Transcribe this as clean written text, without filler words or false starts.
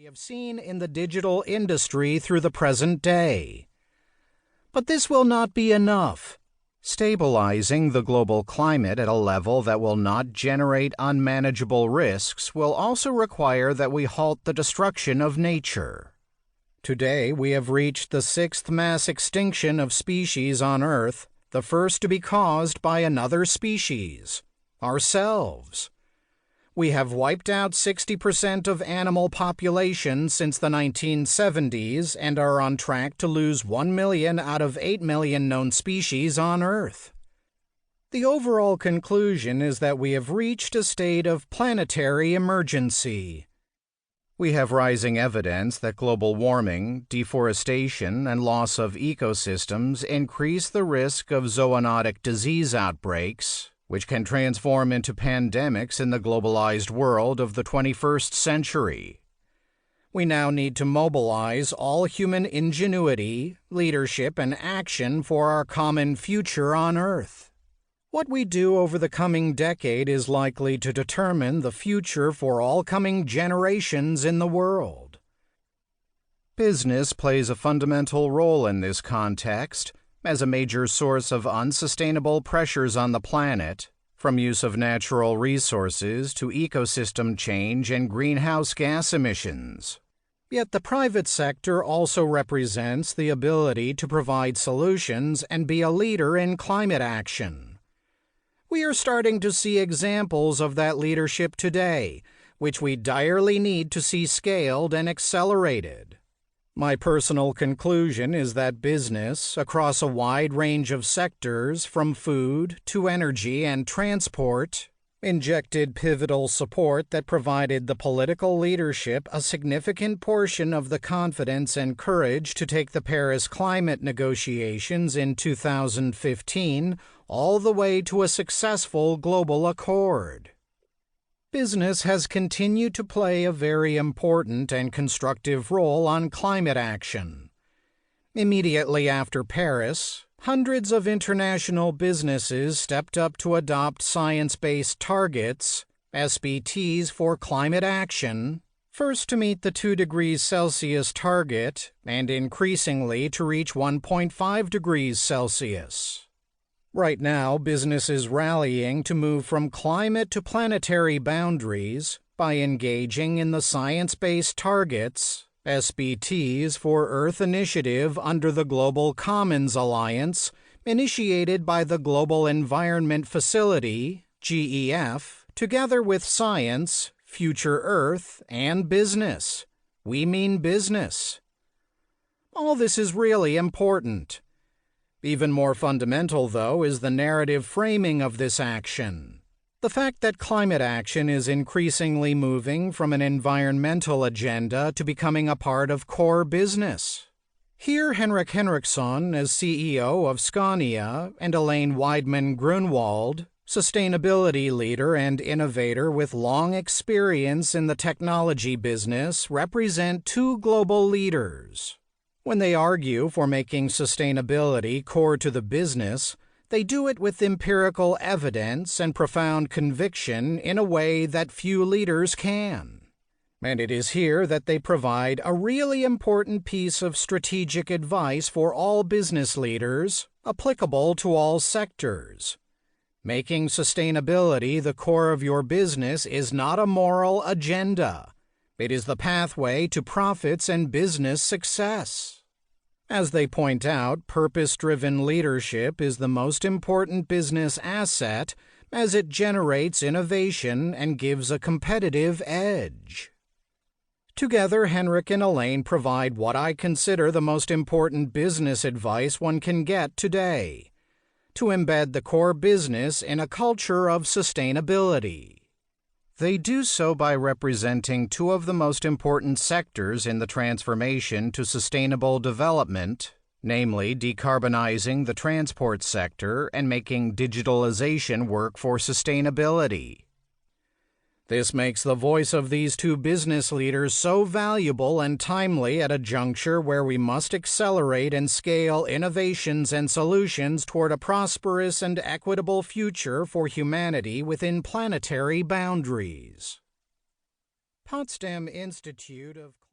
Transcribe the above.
we have seen in the digital industry through the present day. But this will not be enough. Stabilizing the global climate at a level that will not generate unmanageable risks will also require that we halt the destruction of nature. Today, we have reached the sixth mass extinction of species on Earth, the first to be caused by another species, ourselves. We have wiped out 60% of animal population since the 1970s and are on track to lose 1 million out of 8 million known species on Earth. The overall conclusion is that we have reached a state of planetary emergency. We have rising evidence that global warming, deforestation, and loss of ecosystems increase the risk of zoonotic disease outbreaks, which can transform into pandemics in the globalized world of the 21st century. We now need to mobilize all human ingenuity, leadership, and action for our common future on Earth. What we do over the coming decade is likely to determine the future for all coming generations in the world. Business plays a fundamental role in this context, as a major source of unsustainable pressures on the planet, from use of natural resources to ecosystem change and greenhouse gas emissions. Yet the private sector also represents the ability to provide solutions and be a leader in climate action. We are starting to see examples of that leadership today, which we direly need to see scaled and accelerated. My personal conclusion is that business, across a wide range of sectors from food to energy and transport, injected pivotal support that provided the political leadership a significant portion of the confidence and courage to take the Paris climate negotiations in 2015 all the way to a successful global accord. Business has continued to play a very important and constructive role on climate action. Immediately after Paris, hundreds of international businesses stepped up to adopt science-based targets, SBTs, for climate action, first to meet the 2 degrees Celsius target and increasingly to reach 1.5 degrees Celsius. Right now, business is rallying to move from climate to planetary boundaries by engaging in the science-based targets, SBTs, for Earth initiative under the Global Commons Alliance, initiated by the Global Environment Facility, GEF, together with science, Future Earth, and business. We mean business. All this is really important. Even more fundamental, though, is the narrative framing of this action. The fact that climate action is increasingly moving from an environmental agenda to becoming a part of core business. Here, Henrik Henriksson, as CEO of Scania, and Elaine Weidman Grunewald, sustainability leader and innovator with long experience in the technology business, represent 2 global leaders. When they argue for making sustainability core to the business, they do it with empirical evidence and profound conviction in a way that few leaders can. And it is here that they provide a really important piece of strategic advice for all business leaders, applicable to all sectors. Making sustainability the core of your business is not a moral agenda. It is the pathway to profits and business success. As they point out, purpose-driven leadership is the most important business asset as it generates innovation and gives a competitive edge. Together, Henrik and Elaine provide what I consider the most important business advice one can get today: to embed the core business in a culture of sustainability. They do so by representing 2 of the most important sectors in the transformation to sustainable development, namely decarbonizing the transport sector and making digitalization work for sustainability. This makes the voice of these 2 business leaders so valuable and timely at a juncture where we must accelerate and scale innovations and solutions toward a prosperous and equitable future for humanity within planetary boundaries. Potsdam Institute of